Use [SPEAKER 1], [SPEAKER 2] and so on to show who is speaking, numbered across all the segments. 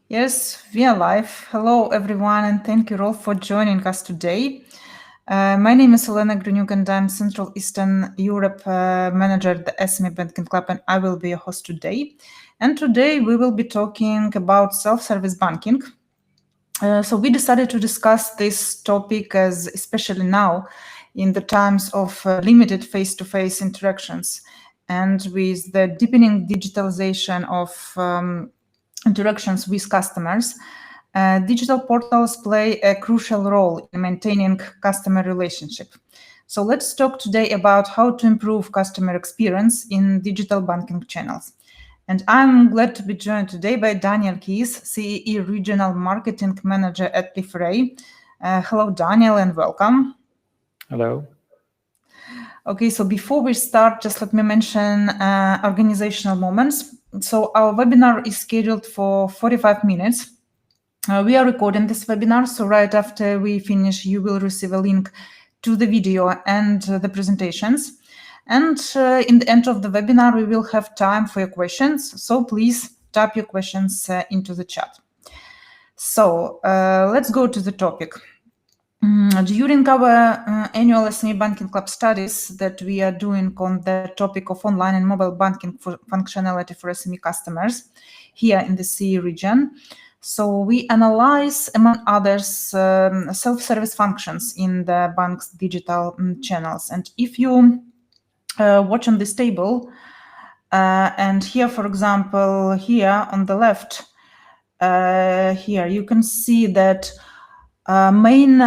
[SPEAKER 1] Yes, we are live. Hello, everyone, and thank you all for joining us today. My name is Olena Gryniuk, and I'm Central Eastern Europe manager at the SME Banking Club, and I will be your host today. And today we will be talking about self-service banking. So we decided to discuss this topic as especially now in the times of limited face-to-face interactions and with the deepening digitalization of interactions with customers. Digital portals play a crucial role in maintaining customer relationship. So let's talk today about how to improve customer experience in digital banking channels. And I'm glad to be joined today by Daniel Keys, CEE Regional Marketing Manager at Liferay. Hello, Daniel, and welcome.
[SPEAKER 2] Hello.
[SPEAKER 1] Okay, so before we start, just let me mention organizational moments. So our webinar is scheduled for 45 minutes. We are recording this webinar, so right after we finish, you will receive a link to the video and the presentations. And in the end of the webinar, we will have time for your questions. So please type your questions into the chat. So let's go to the topic. During our annual SME Banking Club studies that we are doing on the topic of online and mobile banking for functionality for SME customers here in the CE region, so we analyze, among others, self-service functions in the bank's digital channels. And if you watch on this table, and here, for example, here on the left, here you can see that main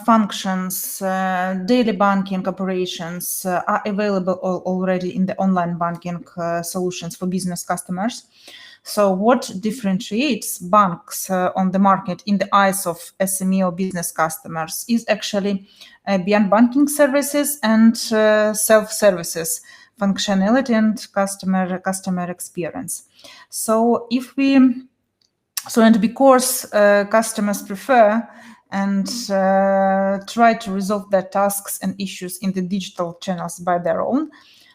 [SPEAKER 1] functions, daily banking operations are available already in the online banking solutions for business customers. So what differentiates banks on the market in the eyes of SME or business customers is actually beyond banking services and self-services functionality and customer experience. So and because customers prefer and try to resolve their tasks and issues in the digital channels by their own,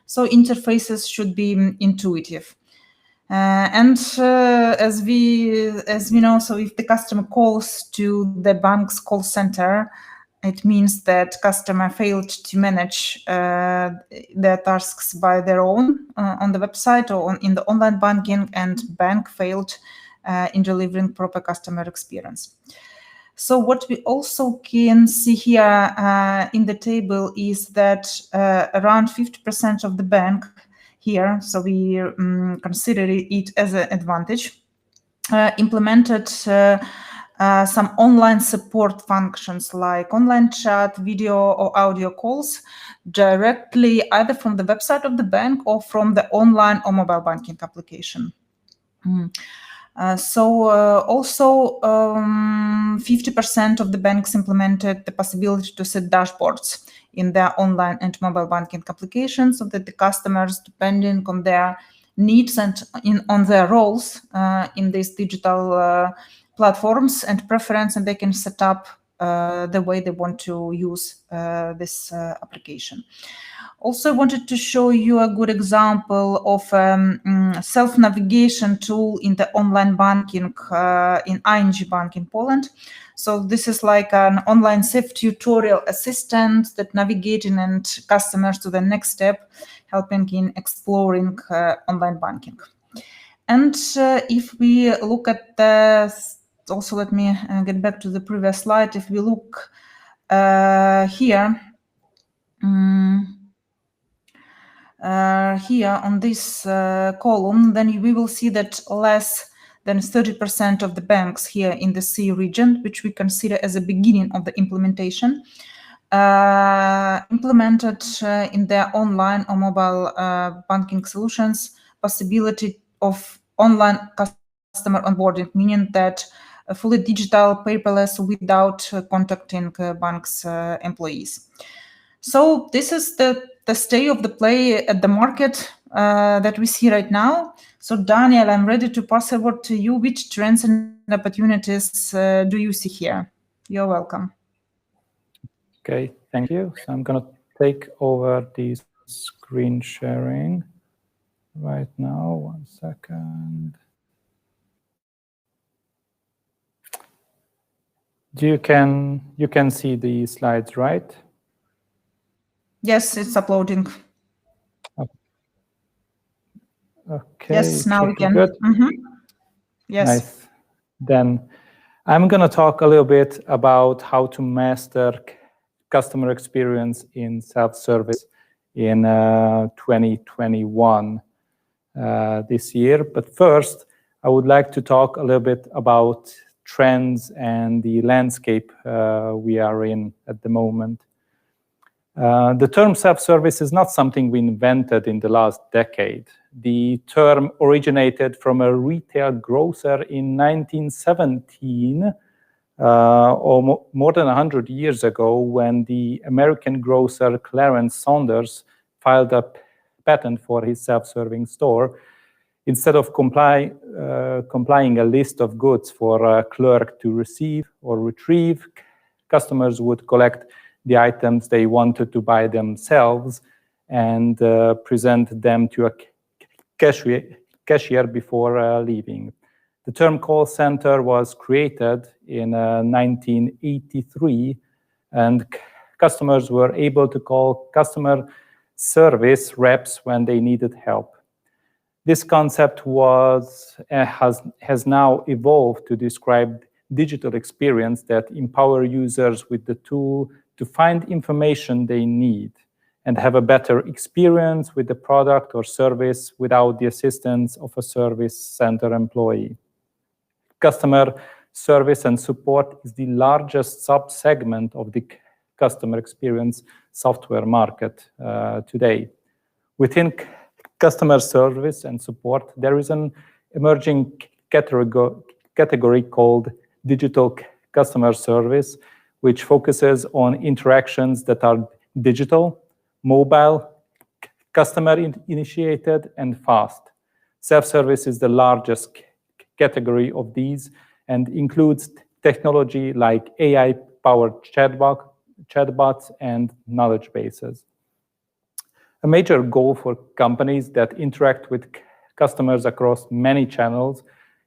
[SPEAKER 1] so interfaces should be intuitive. As we know, so if the customer calls to the bank's call center, it means that customer failed to manage their tasks by their own on the website or in the online banking, and bank failed in delivering proper customer experience. So what we also can see here in the table is that around 50% of the bank here, so we consider it as an advantage, implemented some online support functions like online chat, video or audio calls directly either from the website of the bank or from the online or mobile banking application. Also, 50% of the banks implemented the possibility to set dashboards in their online and mobile banking applications so that the customers, depending on their needs and on their roles in these digital platforms and preference, and they can set up the way they want to use this application. Also, I wanted to show you a good example of self-navigation tool in the online banking in ING Bank in Poland. So this is like an online safe tutorial assistant that navigating and customers to the next step, helping in exploring online banking. And if we look at the, also let me get back to the previous slide. If we look here, here on this column, then we will see that less than 30% of the banks here in the CE region, which we consider as a beginning of the implementation, implemented in their online or mobile banking solutions possibility of online customer onboarding, meaning that fully digital, paperless, without contacting bank's employees. So this is the state of the play at the market that we see right now. So Daniel, I'm ready to pass over to you. Which trends and opportunities do you see here? You're welcome.
[SPEAKER 2] Okay, thank you. So I'm going to take over the screen sharing right now. 1 second. You can see the slides, right?
[SPEAKER 1] Yes, it's uploading.
[SPEAKER 2] Okay.
[SPEAKER 1] Yes, now we
[SPEAKER 2] pretty
[SPEAKER 1] can.
[SPEAKER 2] Good.
[SPEAKER 1] Yes.
[SPEAKER 2] Nice. Then I'm going to talk a little bit about how to master customer experience in self-service in 2021 this year. But first, I would like to talk a little bit about trends and the landscape we are in at the moment. The term self-service is not something we invented in the last decade. The term originated from a retail grocer in 1917, or more than 100 years ago, when the American grocer Clarence Saunders filed a patent for his self-serving store. Instead of complying a list of goods for a clerk to receive or retrieve, customers would collect the items they wanted to buy themselves and present them to a cashier before leaving. The term call center was created in 1983, and customers were able to call customer service reps when they needed help. This concept has now evolved to describe digital experience that empower users with the tool to find information they need and have a better experience with the product or service without the assistance of a service center employee. Customer service and support is the largest sub-segment of the customer experience software market today. Within customer service and support, there is an emerging category called digital customer service, which focuses on interactions that are digital, mobile, customer-initiated, and fast. Self-service is the largest category of these and includes technology like AI-powered chatbots and knowledge bases. A major goal for companies that interact with customers across many channels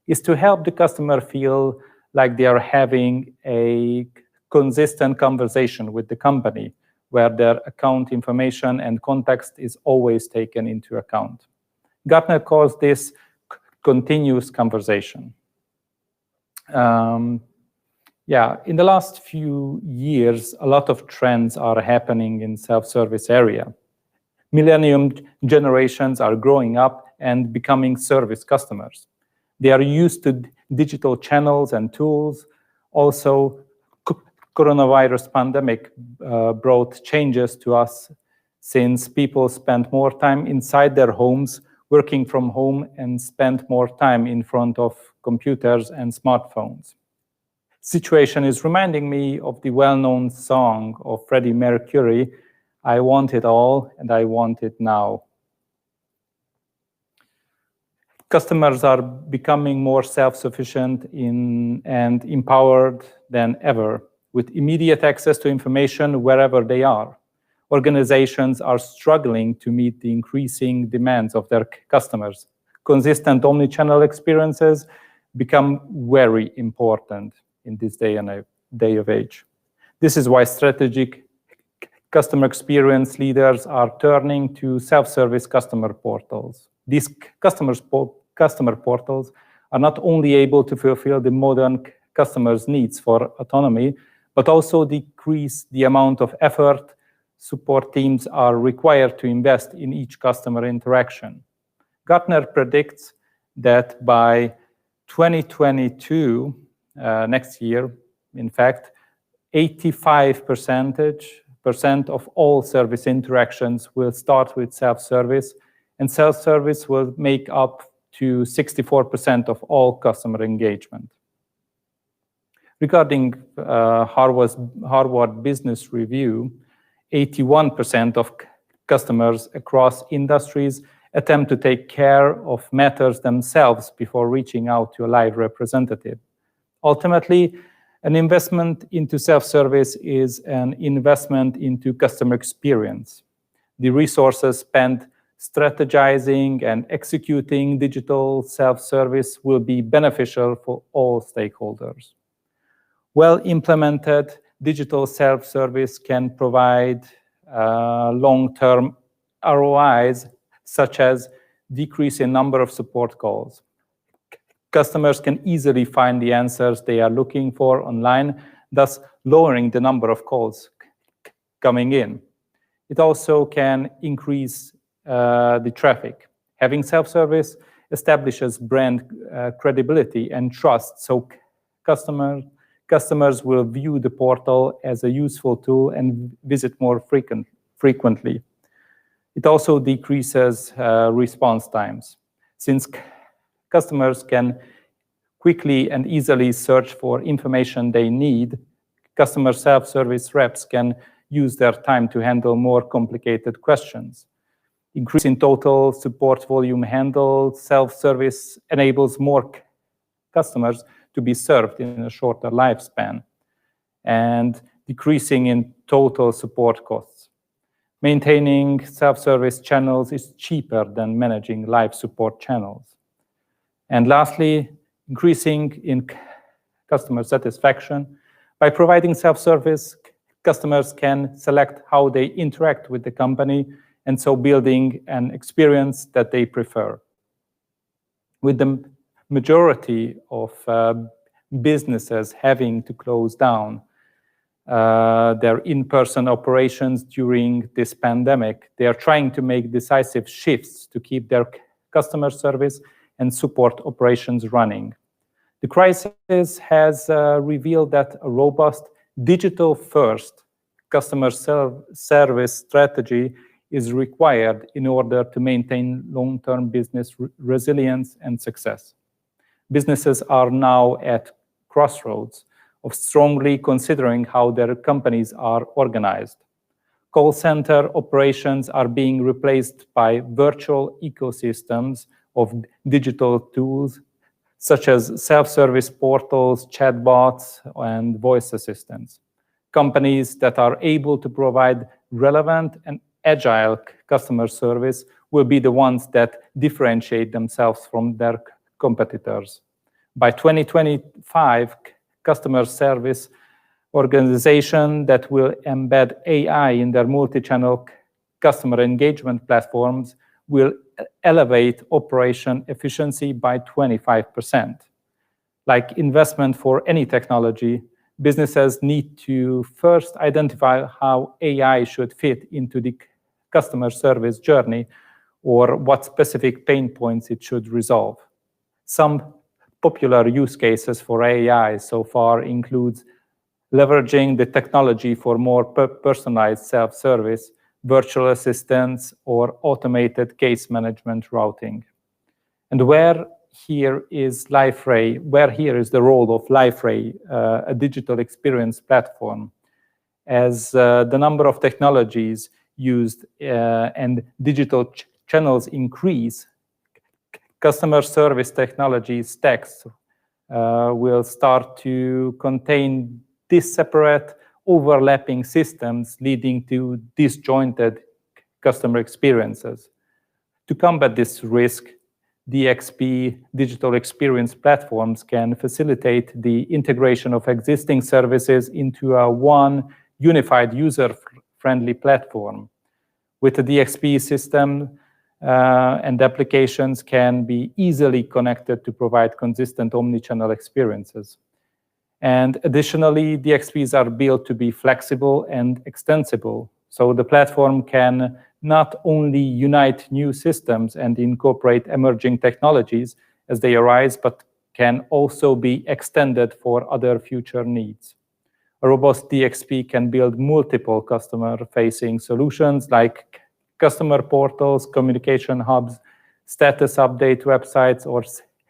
[SPEAKER 2] is to help the customer feel like they are having a consistent conversation with the company, where their account information and context is always taken into account. Gartner calls this continuous conversation. In the last few years, a lot of trends are happening in self-service area. Millennium generations are growing up and becoming service customers. They are used to digital channels and tools. Also, coronavirus pandemic brought changes to us, since people spent more time inside their homes, working from home, and spent more time in front of computers and smartphones. Situation is reminding me of the well-known song of Freddie Mercury, "I want it all and I want it now." Customers are becoming more self-sufficient and empowered than ever, with immediate access to information wherever they are. Organizations are struggling to meet the increasing demands of their customers. Consistent omnichannel experiences become very important in this day of age. This is why strategic customer experience leaders are turning to self-service customer portals. These customer portals are not only able to fulfill the modern customers' needs for autonomy, but also decrease the amount of effort support teams are required to invest in each customer interaction. Gartner predicts that by 2022, next year, in fact, 85% of all service interactions will start with self-service, and self-service will make up to 64% of all customer engagement. Regarding Harvard Business Review, 81% of customers across industries attempt to take care of matters themselves before reaching out to a live representative. Ultimately, an investment into self-service is an investment into customer experience. The resources spent strategizing and executing digital self-service will be beneficial for all stakeholders. Well-implemented digital self-service can provide long-term ROIs, such as decrease in number of support calls. Customers can easily find the answers they are looking for online, thus lowering the number of calls coming in. It also can increase the traffic. Having self-service establishes brand credibility and trust, so customers will view the portal as a useful tool and visit more frequently. It also decreases response times. Since customers can quickly and easily search for information they need, customer self-service reps can use their time to handle more complicated questions. Increase in total support volume handled, self-service enables more customers to be served in a shorter lifespan, and decreasing in total support costs. Maintaining self-service channels is cheaper than managing live support channels. And lastly, increasing in customer satisfaction. By providing self-service, customers can select how they interact with the company, and so building an experience that they prefer. With the majority of businesses having to close down their in-person operations during this pandemic, they are trying to make decisive shifts to keep their customer service and support operations running. The crisis has revealed that a robust digital-first customer service strategy is required in order to maintain long-term business resilience and success. Businesses are now at crossroads of strongly considering how their companies are organized. Call center operations are being replaced by virtual ecosystems of digital tools, such as self-service portals, chatbots, and voice assistants. Companies that are able to provide relevant and agile customer service will be the ones that differentiate themselves from their competitors. By 2025, customer service organizations that will embed AI in their multi-channel customer engagement platforms will elevate operation efficiency by 25%. Like investment for any technology, businesses need to first identify how AI should fit into the customer service journey or what specific pain points it should resolve. Some popular use cases for AI so far include leveraging the technology for more personalized self-service, virtual assistants, or automated case management routing. And where here is the role of LifeRay, a digital experience platform. As the number of technologies used and digital channels increase, customer service technology stacks will start to contain disparate overlapping systems, leading to disjointed customer experiences. To combat this risk, DXP digital experience platforms can facilitate the integration of existing services into a one unified user-friendly platform. With the DXP system, and applications can be easily connected to provide consistent omnichannel experiences. And additionally, DXPs are built to be flexible and extensible. So the platform can not only unite new systems and incorporate emerging technologies as they arise, but can also be extended for other future needs. A robust DXP can build multiple customer-facing solutions like customer portals, communication hubs, status update websites, or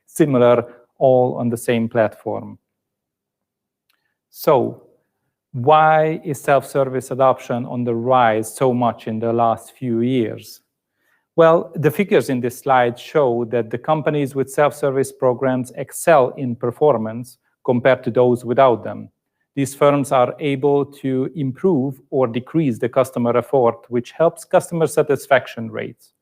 [SPEAKER 2] similar, all on the same platform. So, why is self-service adoption on the rise so much in the last few years? Well, the figures in this slide show that the companies with self-service programs excel in performance compared to those without them. These firms are able to improve or decrease the customer effort, which helps customer satisfaction rates.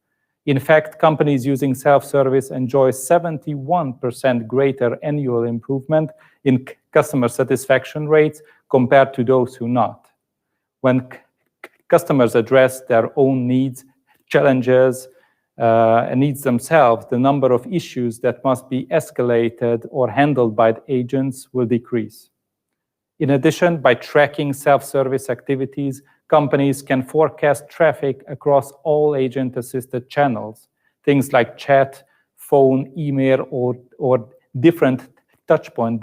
[SPEAKER 2] In fact, companies using self-service enjoy 71% greater annual improvement in customer satisfaction rates compared to those who not. When customers address their own needs, challenges, and needs themselves, the number of issues that must be escalated or handled by the agents will decrease. In addition, by tracking self-service activities, companies can forecast traffic across all agent-assisted channels, things like chat, phone, email, or different touchpoints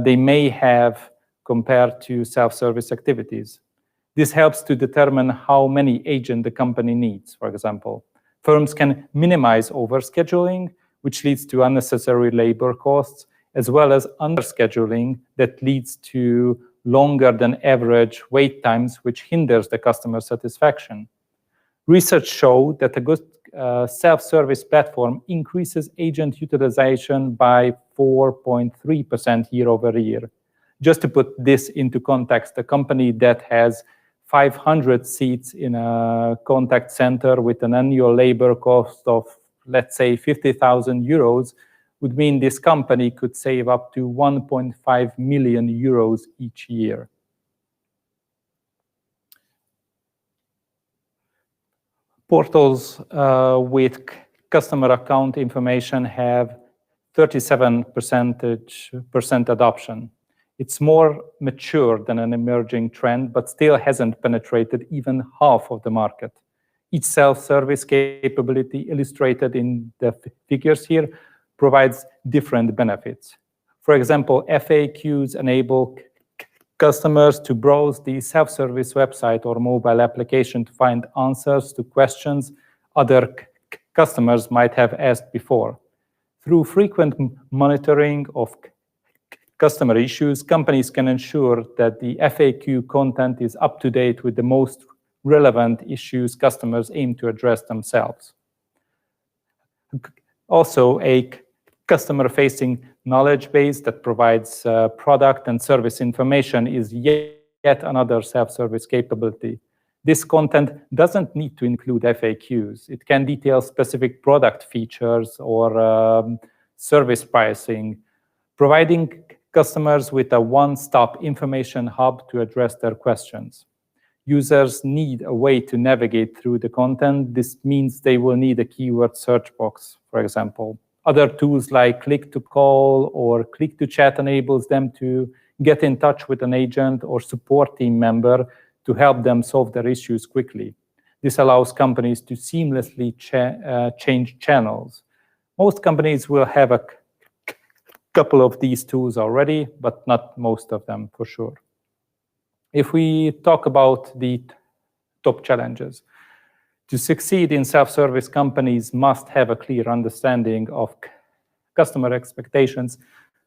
[SPEAKER 2] they may have compared to self-service activities. This helps to determine how many agents the company needs, for example. Firms can minimize overscheduling, which leads to unnecessary labor costs, as well as underscheduling that leads to longer than average wait times, which hinders the customer satisfaction. Research shows that a good self-service platform increases agent utilization by 4.3% year over year. Just to put this into context, a company that has 500 seats in a contact center with an annual labor cost of, let's say, 50,000 euros would mean this company could save up to 1.5 million euros each year. Portals with customer account information have 37% adoption. It's more mature than an emerging trend, but still hasn't penetrated even half of the market. Each self-service capability illustrated in the figures here provides different benefits. For example, FAQs enable customers to browse the self-service website or mobile application to find answers to questions other customers might have asked before. Through frequent monitoring of customer issues, companies can ensure that the FAQ content is up to date with the most relevant issues customers aim to address themselves. Also, a customer-facing knowledge base that provides product and service information is yet another self-service capability. This content doesn't need to include FAQs. It can detail specific product features or service pricing, providing customers with a one-stop information hub to address their questions. Users need a way to navigate through the content. This means they will need a keyword search box, for example. Other tools like click to call or click to chat enables them to get in touch with an agent or support team member to help them solve their issues quickly. This allows companies to seamlessly change channels. Most companies will have a couple of these tools already, but not most of them for sure. If we talk about the top challenges, to succeed in self-service, companies must have a clear understanding of customer expectations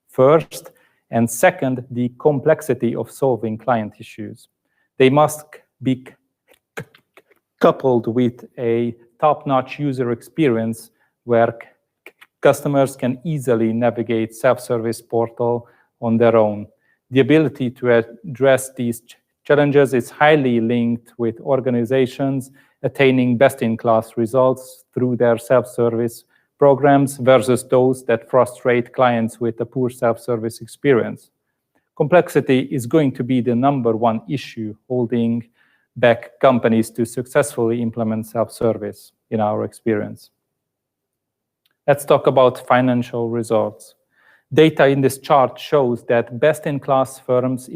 [SPEAKER 2] first, and second, the complexity of solving client issues. They must be coupled with a top-notch user experience where customers can easily navigate self-service portal on their own. The ability to address these challenges is highly linked with organizations attaining best-in-class results through their self-service programs versus those that frustrate clients with a poor self-service experience. Complexity is going to be the #1 issue holding back companies to successfully implement self-service in our experience. Let's talk about financial results. Data in this chart shows that best-in-class firms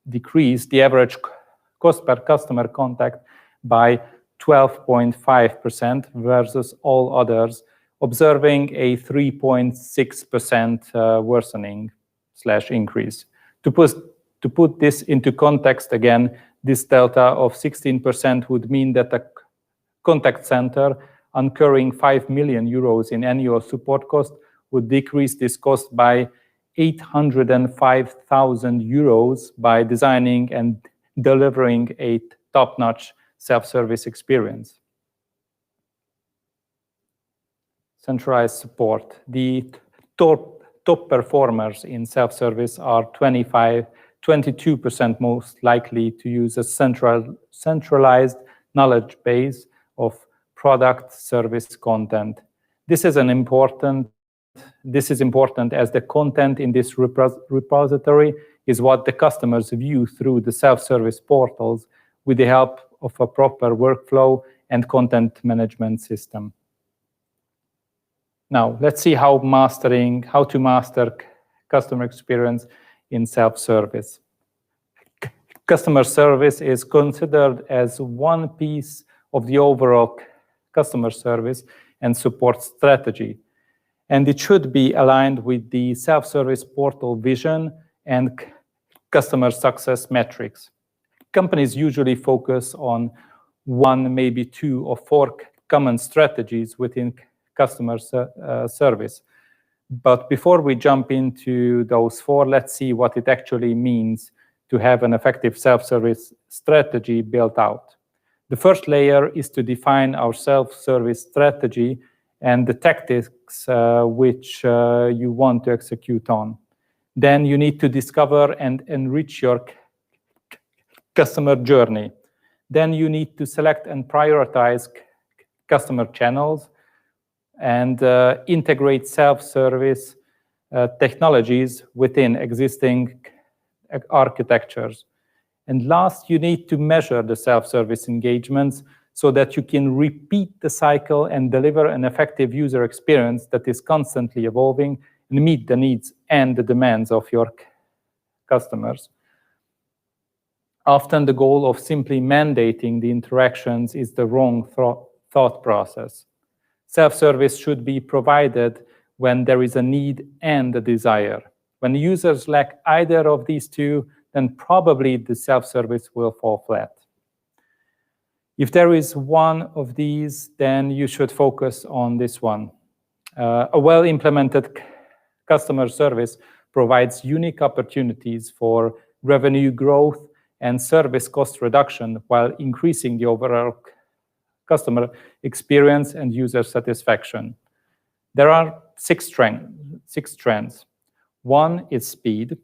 [SPEAKER 2] decrease the average cost per customer contact by 12.5% versus all others, observing a 3.6% worsening/increase. To put this into context again, this delta of 16% would mean that a contact center incurring 5 million euros in annual support cost would decrease this cost by 805,000 euros by designing and delivering a top-notch self-service experience. Centralized support. The top performers in self-service are 22% most likely to use a centralized knowledge base of product, service, content. This is an important this is important as the content in this repository is what the customers view through the self-service portals with the help of a proper workflow and content management system. Now, let's see how to master customer experience in self-service. Customer service is considered as one piece of the overall customer service and support strategy, and it should be aligned with the self-service portal vision and customer success metrics. Companies usually focus on one, maybe 2 or 4 common strategies within customer service. But before we jump into those 4, let's see what it actually means to have an effective self-service strategy built out. The first layer is to define our self-service strategy and the tactics which you want to execute on. Then you need to discover and enrich your customer journey. Then you need to select and prioritize customer channels and integrate self-service technologies within existing architectures. And last, you need to measure the self-service engagements so that you can repeat the cycle and deliver an effective user experience that is constantly evolving and meet the needs and the demands of your customers. Often the goal of simply mandating the interactions is the wrong thought process. Self-service should be provided when there is a need and a desire. When users lack either of these 2, then probably the self-service will fall flat. If there is one of these, then you should focus on this one. A well-implemented customer service provides unique opportunities for revenue growth and service cost reduction while increasing the overall customer experience and user satisfaction. There are 6 trends. 1 is speed.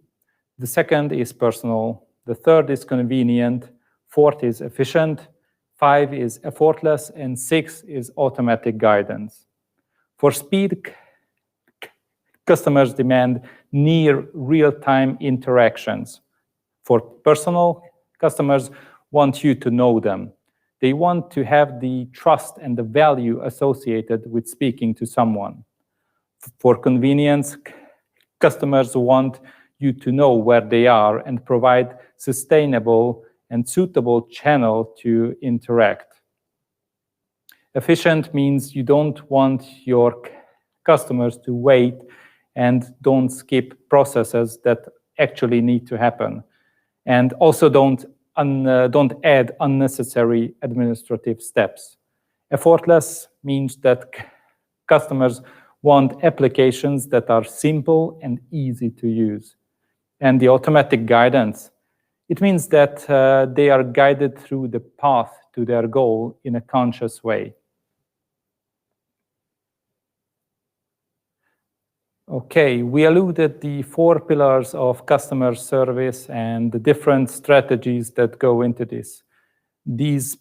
[SPEAKER 2] The second is personal. The third is convenient. 4th is efficient. 5 is effortless. And 6 is automatic guidance. For speed, customers demand near real-time interactions. For personal, customers want you to know them. They want to have the trust and the value associated with speaking to someone. For convenience, customers want you to know where they are and provide sustainable and suitable channel to interact. Efficient means you don't want your customers to wait and don't skip processes that actually need to happen. And also don't add unnecessary administrative steps. Effortless means that customers want applications that are simple and easy to use. And the automatic guidance, it means that they are guided through the path to their goal in a conscious way. Okay, we alluded the 4 pillars of customer service and the different strategies that go into this. These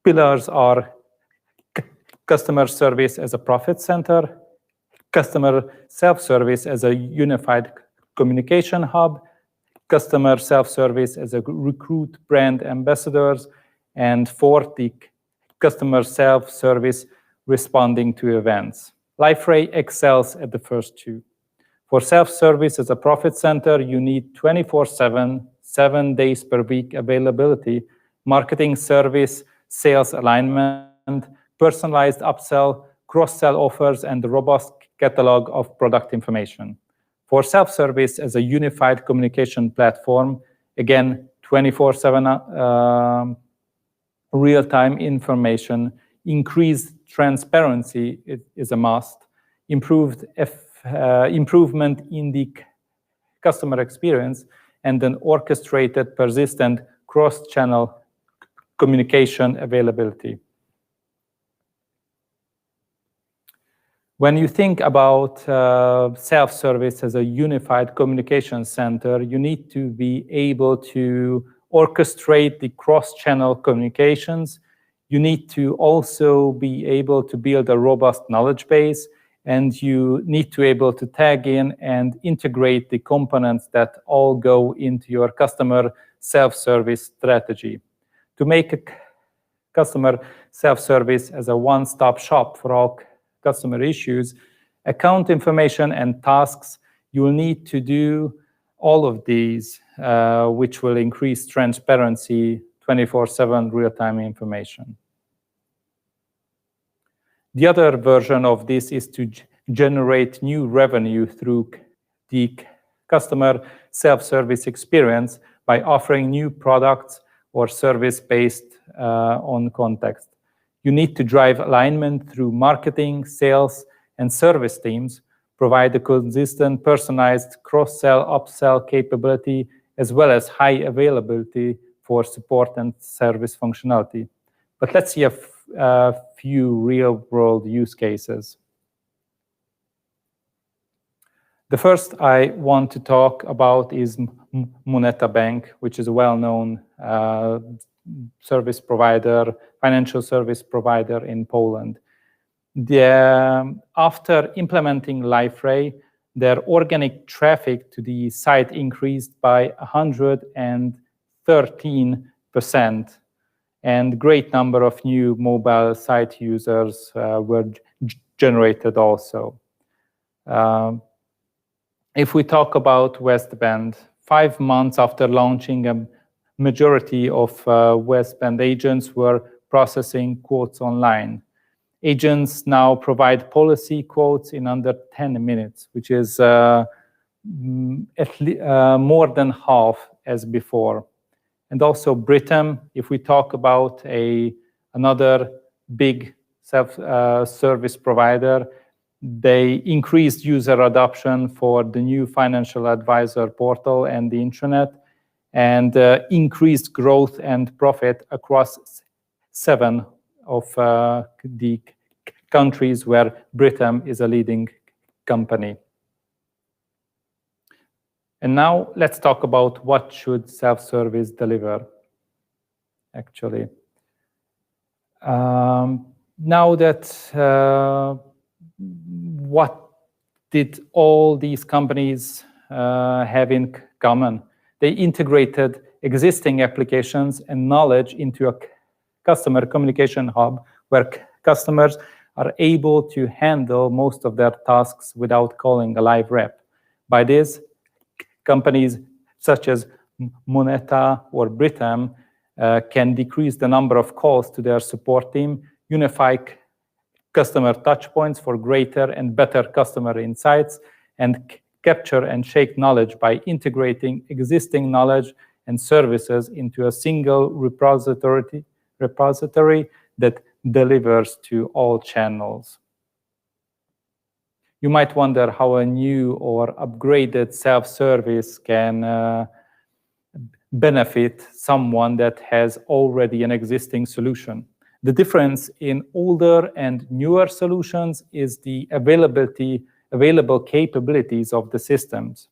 [SPEAKER 2] pillars are customer service as a profit center, customer self-service as a unified communication hub, customer self-service as a recruit brand ambassadors, and 4th, the customer self-service responding to events. LifeRay excels at the first 2. For self-service as a profit center, you need 24/7, 7 days per week availability, marketing service, sales alignment, personalized upsell, cross-sell offers, and a robust catalog of product information. For self-service as a unified communication platform, again, 24/7 real-time information, increased transparency is a must, improvement in the customer experience, and an orchestrated, persistent cross-channel communication availability. When you think about self-service as a unified communication center, you need to be able to orchestrate the cross-channel communications. You need to also be able to build a robust knowledge base and you need to be able to tag in and integrate the components that all go into your customer self-service strategy. To make a customer self-service as a one-stop shop for all customer issues, account information and tasks, you will need to do all of these, which will increase transparency, 24/7 real-time information. The other version of this is to generate new revenue through the customer self-service experience by offering new products or service based on context. You need to drive alignment through marketing, sales, and service teams, provide a consistent, personalized cross-sell, upsell capability, as well as high availability for support and service functionality. But let's see a few real-world use cases. The first I want to talk about is Moneta Bank, which is a well-known service provider, financial service provider in Poland. After implementing LifeRay, their organic traffic to the site increased by 113%, and great number of new mobile site users were generated also. If we talk about Westband, 5 months after launching, a majority of Westband agents were processing quotes online. Agents now provide policy quotes in under 10 minutes, which is more than half as before. And also Britam, if we talk about another big self-service provider, they increased user adoption for the new financial advisor portal and the intranet, and increased growth and profit across 7 of the countries where Britam is a leading company. And now let's talk about what should self-service deliver, actually. Now that what did all these companies have in common? They integrated existing applications and knowledge into a customer communication hub where customers are able to handle most of their tasks without calling a live rep. By this, companies such as Moneta or Britam can decrease the number of calls to their support team, unify customer touchpoints for greater and better customer insights, and capture and shake knowledge by integrating existing knowledge and services into a single repository that delivers to all channels. You might wonder how a new or upgraded self-service can benefit someone that has already an existing solution. The difference in older and newer solutions is the available capabilities of the systems.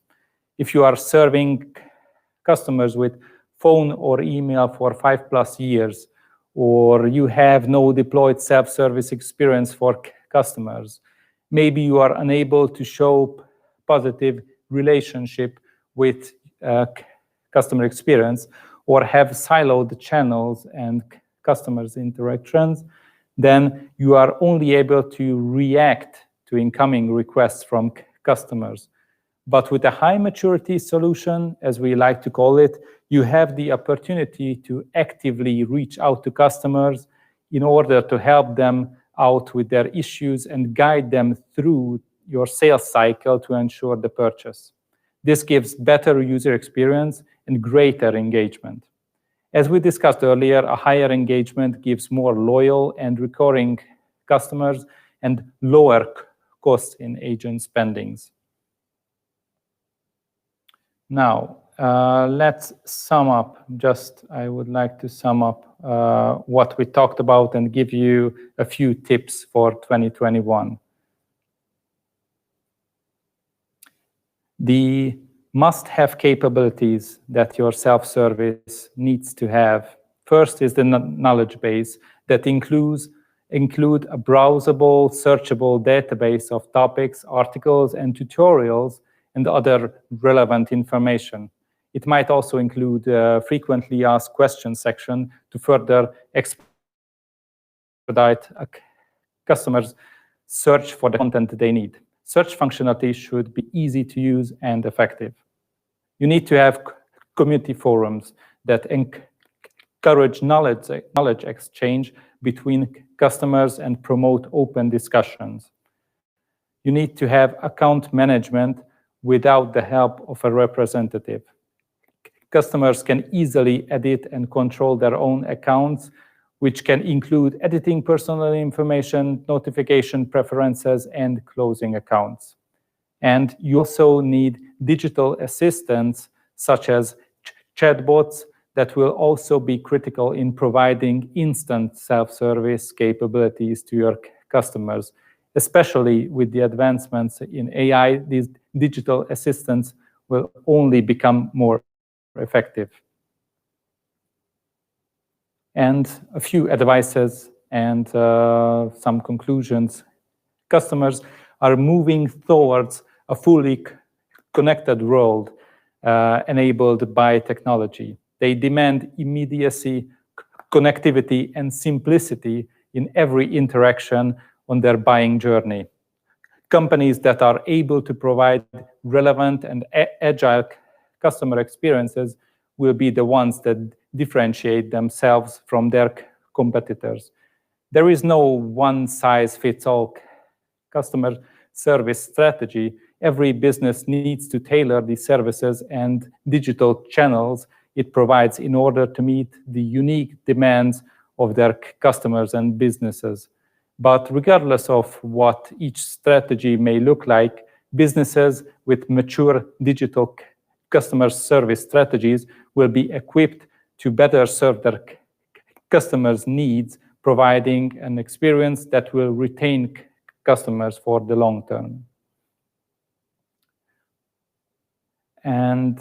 [SPEAKER 2] If you are serving customers with phone or email for 5+ years, or you have no deployed self-service experience for customers, maybe you are unable to show positive relationship with customer experience, or have siloed channels and customers' interactions, then you are only able to react to incoming requests from customers. But with a high maturity solution, as we like to call it, you have the opportunity to actively reach out to customers in order to help them out with their issues and guide them through your sales cycle to ensure the purchase. This gives better user experience and greater engagement. As we discussed earlier, a higher engagement gives more loyal and recurring customers and lower costs in agent spendings. Now, let's sum up. I would like to sum up what we talked about and give you a few tips for 2021. The must-have capabilities that your self-service needs to have. First is the knowledge base that includes include a browsable, searchable database of topics, articles, and tutorials, and other relevant information. It might also include a frequently asked questions section to further expedite a customer's search for the content they need. Search functionality should be easy to use and effective. You need to have community forums that encourage knowledge exchange between customers and promote open discussions. You need to have account management without the help of a representative. Customers can easily edit and control their own accounts, which can include editing personal information, notification preferences, and closing accounts. And you also need digital assistants, such as chatbots, that will also be critical in providing instant self-service capabilities to your customers. Especially with the advancements in AI, these digital assistants will only become more effective. And a few advices and some conclusions. Customers are moving towards a fully connected world enabled by technology. They demand immediacy, connectivity, and simplicity in every interaction on their buying journey. Companies that are able to provide relevant and agile customer experiences will be the ones that differentiate themselves from their competitors. There is no one-size-fits-all customer service strategy. Every business needs to tailor the services and digital channels it provides in order to meet the unique demands of their customers and businesses. But regardless of what each strategy may look like, businesses with mature digital customer service strategies will be equipped to better serve their customers' needs, providing an experience that will retain customers for the long term. And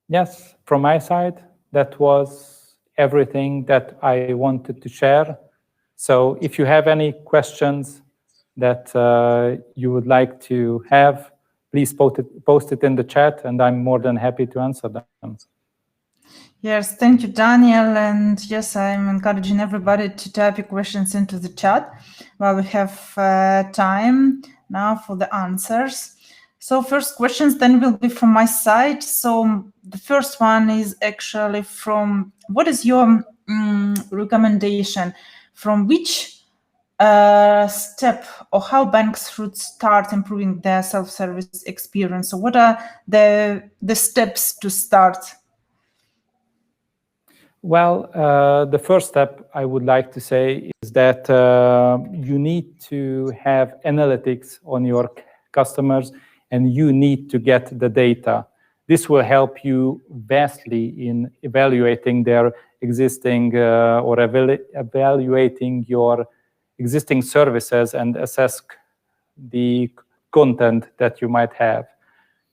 [SPEAKER 2] yes, from my side, that was everything that I wanted to share. So if you have any questions that you would like to have, please post it in the chat, and I'm more than happy to answer them.
[SPEAKER 1] Yes, thank you, Daniel. And yes, I'm encouraging everybody to type your questions into the chat while we have time now for the answers. So first questions then will be from my side. So the first one is actually from, what is your recommendation? From which step or how banks should start improving their self-service experience? So what are the steps to start?
[SPEAKER 2] Well, the first step I would like to say is that you need to have analytics on your customers, and you need to get the data. This will help you vastly in evaluating their existing or evaluating your existing services and assess the content that you might have.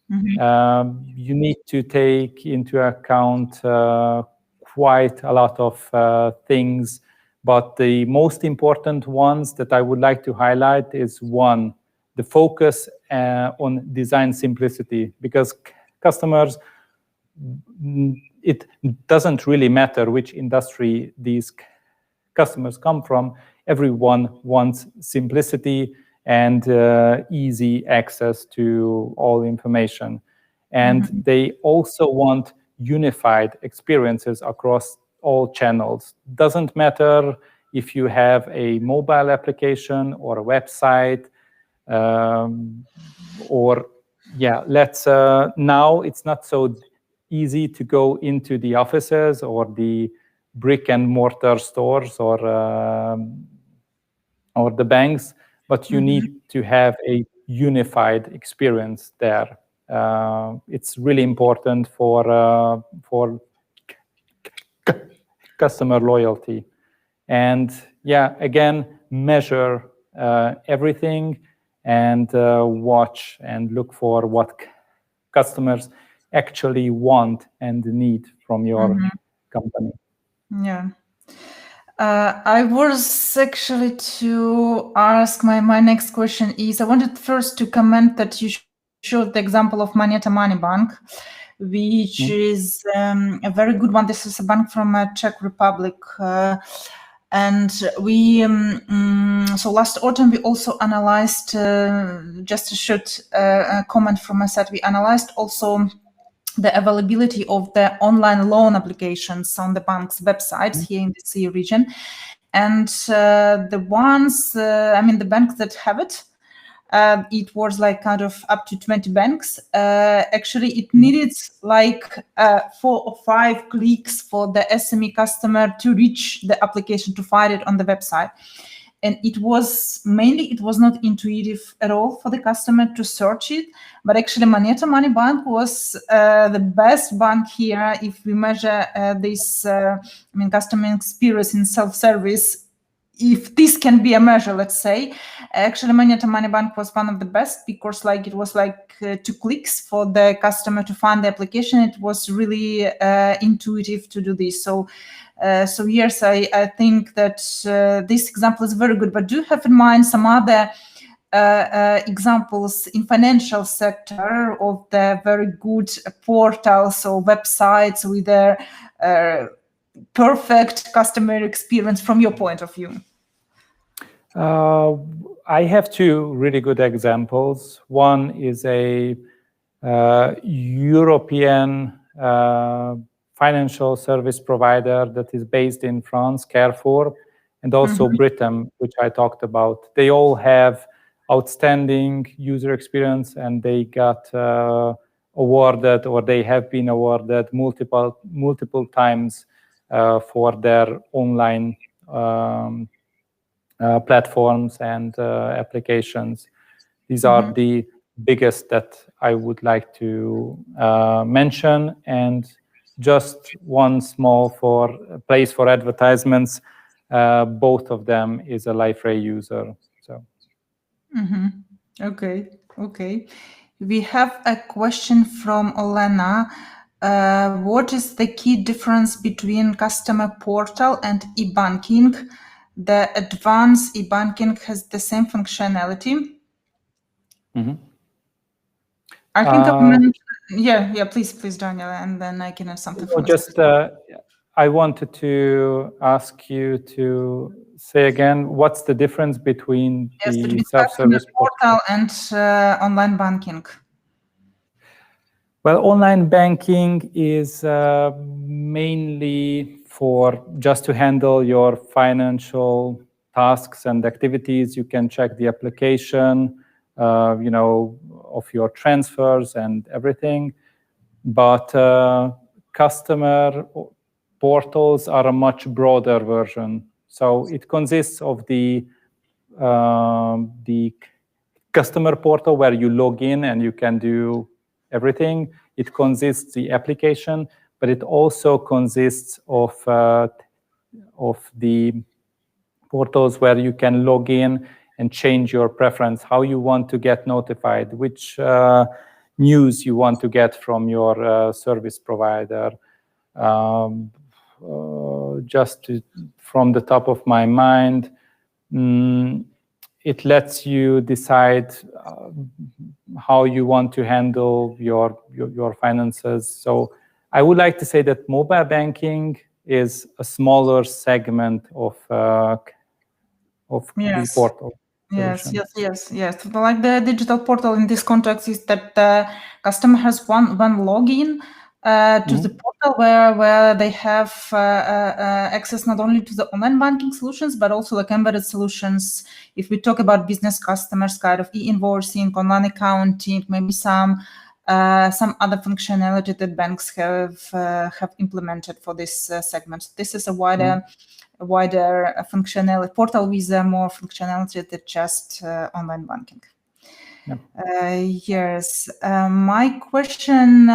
[SPEAKER 2] You need to take into account quite a lot of things, but the most important ones that I would like to highlight is one, the focus on design simplicity, because customers, it doesn't really matter which industry these customers come from. Everyone wants simplicity and easy access to all information. And they also want unified experiences across all channels. Doesn't matter if you have a mobile application or a website, or now it's not so easy to go into the offices or the brick and mortar stores or the banks, but you need to have a unified experience there. It's really important for customer loyalty. And again, measure everything and watch and look for what customers actually want and need from your company.
[SPEAKER 1] Yeah. I was actually to ask my next question is I wanted first to comment that you showed the example of Moneta Money Bank, which is a very good one. This is a bank from Czech Republic. And we, so last autumn, we also analyzed, just a short comment from my side, we analyzed also the availability of the online loan applications on the bank's websites here in the CE region. And the ones, the banks that have it, it was like kind of up to 20 banks. Actually, it needed like 4 or 5 clicks for the SME customer to reach the application, to find it on the website. And it was not intuitive at all for the customer to search it. But actually, Moneta Money Bank was the best bank here if we measure this, customer experience in self-service. If this can be a measure, let's say, actually, Moneta Money Bank was one of the best because, it was 2 clicks for the customer to find the application. It was really intuitive to do this. So yes, I think that this example is very good. But do have in mind some other examples in financial sector of the very good portals or websites with their perfect customer experience from your point of view?
[SPEAKER 2] I have 2 really good examples. One is a European financial service provider that is based in France, Carrefour, and also Britain, which I talked about. They all have outstanding user experience, and they got awarded, or they have been awarded multiple times for their online platforms and applications. These are the biggest that I would like to mention. And just one small place for advertisements. Both of them is a LifeRay user. So.
[SPEAKER 1] Okay. We have a question from Olena. What is the key difference between customer portal and e-banking? The advanced e-banking has the same functionality. I think please, Daniel, and then I can add something.
[SPEAKER 2] I wanted to ask you to say again, what's the difference between the self-service
[SPEAKER 1] portal and online banking?
[SPEAKER 2] Well, online banking is mainly for just to handle your financial tasks and activities. You can check the application, of your transfers and everything. But customer portals are a much broader version. So it consists of the customer portal where you log in and you can do everything. It consists the application, but it also consists of the portals where you can log in and change your preference, how you want to get notified, which news you want to get from your service provider. From the top of my mind, it lets you decide how you want to handle your finances. So I would like to say that mobile banking is a smaller segment of the portal.
[SPEAKER 1] Yes. Like the digital portal in this context is that the customer has one login to the portal where they have access not only to the online banking solutions, but also like embedded solutions. If we talk about business customers, kind of e-invoicing, online accounting, maybe some other functionality that banks have implemented for this segment. This is a wider functionality portal with more functionality than just online banking. Yes. My question,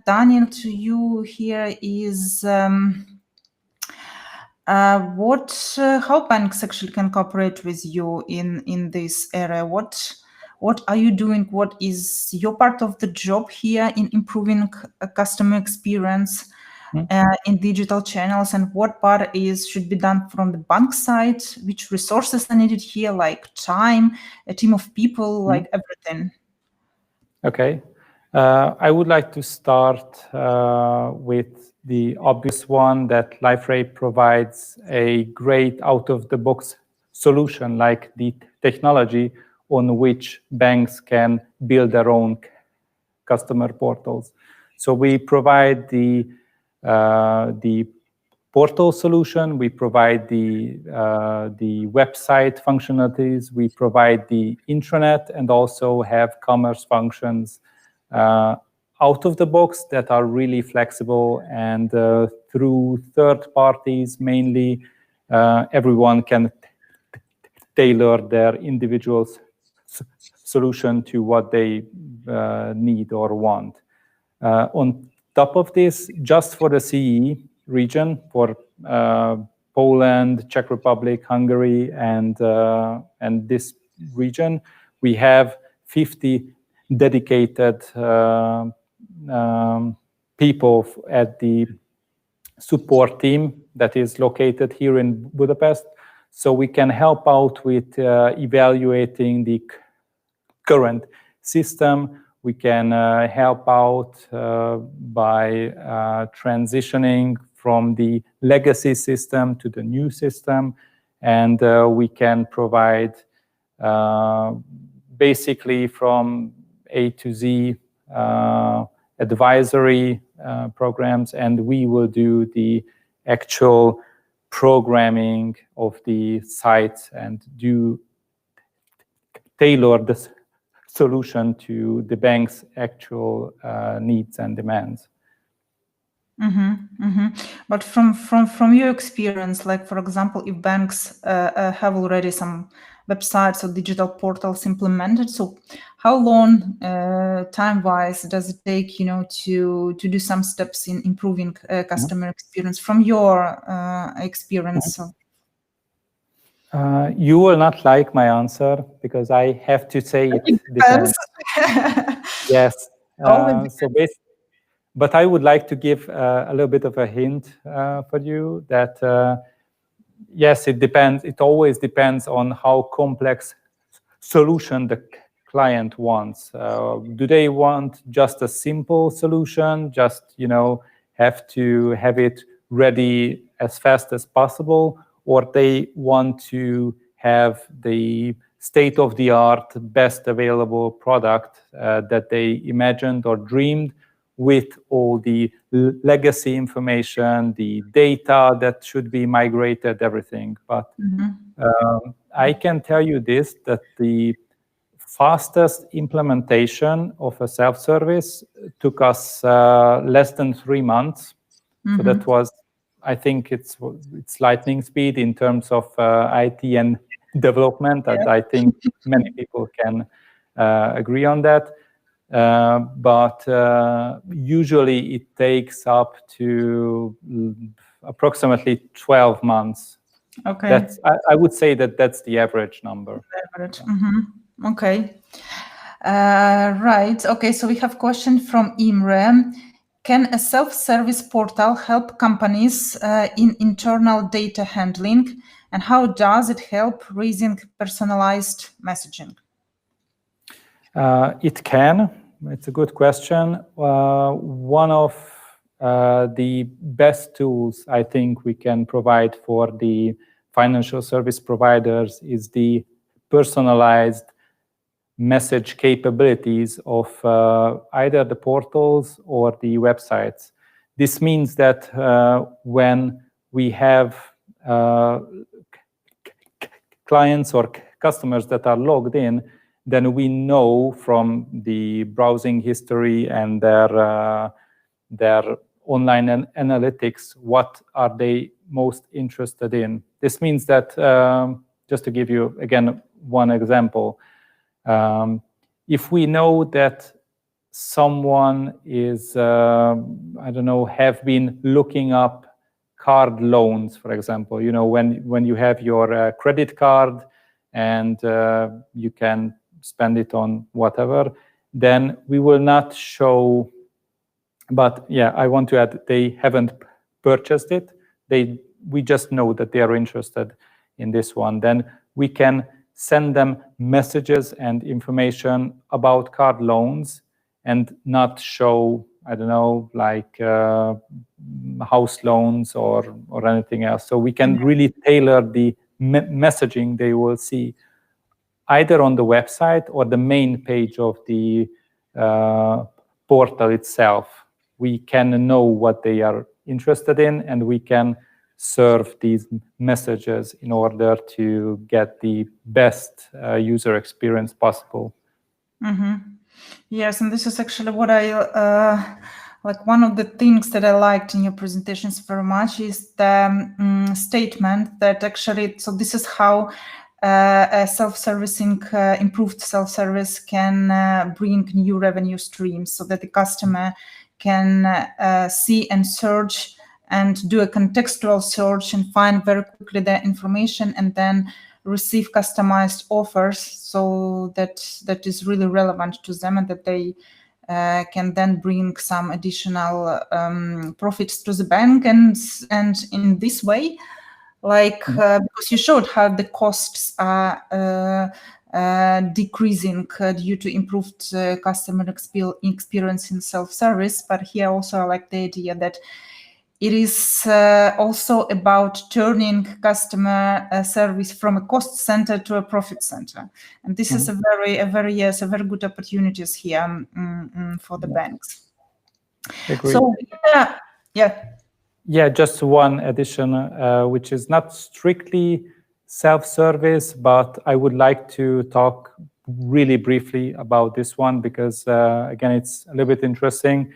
[SPEAKER 1] Daniel, to you here is how banks actually can cooperate with you in this area? What are you doing? What is your part of the job here in improving customer experience? in digital channels, and what part should be done from the bank side? Which resources are needed here, like time, a team of people, like everything?
[SPEAKER 2] Okay. I would like to start with the obvious one, that LifeRay provides a great out-of-the-box solution, like the technology on which banks can build their own customer portals. So we provide the portal solution, we provide the website functionalities, we provide the intranet, and also have commerce functions out of the box that are really flexible, and through third parties mainly, everyone can tailor their individual solution to what they need or want. On top of this, just for the CE region, for Poland, Czech Republic, Hungary, and this region, we have 50 dedicated people at the support team that is located here in Budapest. So we can help out with evaluating the current system. We can help out by transitioning from the legacy system to the new system. And we can provide basically from A to Z advisory programs, and we will do the actual programming of the sites and do tailor the solution to the bank's actual needs and demands.
[SPEAKER 1] But from your experience, like for example, if banks have already some websites or digital portals implemented, so how long time-wise does it take, to do some steps in improving customer experience from your experience?
[SPEAKER 2] You will not like my answer because I have to say it depends. Yes. But I would like to give a little bit of a hint for you that yes, it depends. It always depends on how complex solution the client wants. Do they want just a simple solution, just have to have it ready as fast as possible, or they want to have the state-of-the-art, best available product that they imagined or dreamed, with all the legacy information, the data that should be migrated, everything. But I can tell you this, that the fastest implementation of a self-service took us less than 3 months. So that was, I think it's lightning speed in terms of IT and development. And I think many people can agree on that. But usually it takes up to approximately 12 months.
[SPEAKER 1] Okay.
[SPEAKER 2] I would say that's the average number.
[SPEAKER 1] Average. Okay. Right. Okay. So we have a question from Imre. Can a self-service portal help companies in internal data handling? And how does it help raising personalized messaging?
[SPEAKER 2] It can. It's a good question. One of the best tools I think we can provide for the financial service providers is the personalized message capabilities of either the portals or the websites. This means that when we have clients or customers that are logged in, then we know from the browsing history and their online analytics what are they most interested in. This means that, just to give you again one example, if we know that someone is, I don't know, have been looking up card loans, for example, when you have your credit card and you can spend it on whatever, then we will not show But yeah, I want to add, they haven't purchased it. We just know that they are interested in this one. Then we can send them messages and information about card loans and not show, I don't know, like house loans or anything else. So we can really tailor the messaging they will see either on the website or the main page of the portal itself. We can know what they are interested in, and we can serve these messages in order to get the best user experience possible.
[SPEAKER 1] Yes, and this is actually what I like. One of the things that I liked in your presentations very much is the statement that actually, so this is how a self-servicing, improved self-service can bring new revenue streams, so that the customer can see and search and do a contextual search and find very quickly the information, and then receive customized offers, so that is really relevant to them, and that they can then bring some additional profits to the bank. And in this way, like because you showed how the costs are decreasing due to improved customer experience in self-service. But here also I like the idea that it is also about turning customer service from a cost center to a profit center, and this is a very good opportunities here for the banks.
[SPEAKER 2] Agreed.
[SPEAKER 1] So
[SPEAKER 2] yeah, just one addition, which is not strictly self-service, but I would like to talk really briefly about this one because again, it's a little bit interesting.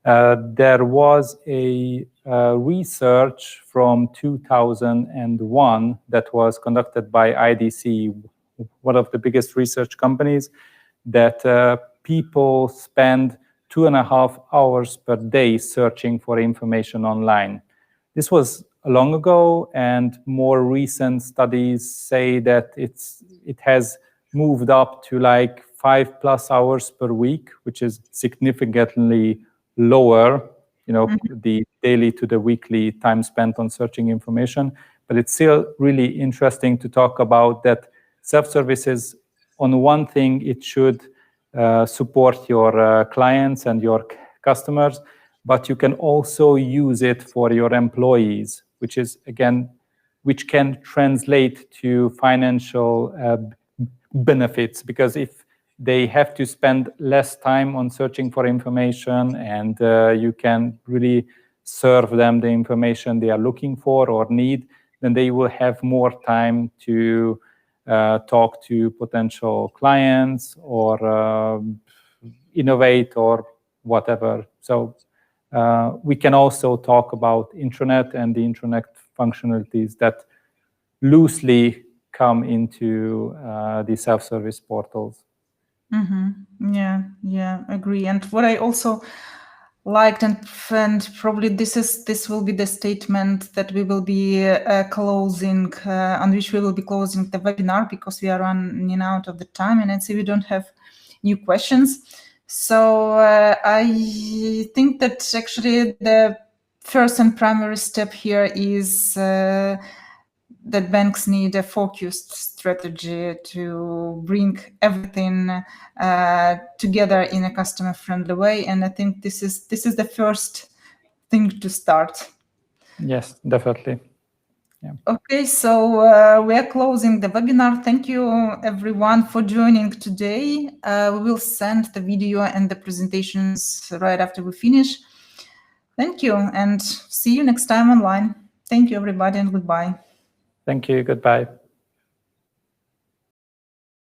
[SPEAKER 2] There was a research from 2001 that was conducted by IDC, one of the biggest research companies, that people spend 2.5 hours per day searching for information online. This was long ago, and more recent studies say that it has moved up to like 5+ hours per week, which is significantly lower, the daily to the weekly time spent on searching information. But it's still really interesting to talk about that self-services. On one thing, it should support your clients and your customers, but you can also use it for your employees, which can translate to financial benefits, because if they have to spend less time on searching for information, and you can really serve them the information they are looking for or need, then they will have more time to talk to potential clients or innovate or whatever. So we can also talk about intranet and the intranet functionalities that loosely come into the self-service portals.
[SPEAKER 1] Yeah, agree. And what I also liked, and probably this will be the statement that we will be closing, on which we will be closing the webinar, because we are running out of the time, and I see we don't have new questions. So I think that actually the first and primary step here is that banks need a focused strategy to bring everything together in a customer-friendly way, and I think this is the first thing to start.
[SPEAKER 2] Yes, definitely. Yeah.
[SPEAKER 1] Okay, so we are closing the webinar. Thank you everyone for joining today. We will send the video and the presentations right after we finish. Thank you, and see you next time online. Thank you everybody, and goodbye.
[SPEAKER 2] Thank you, goodbye.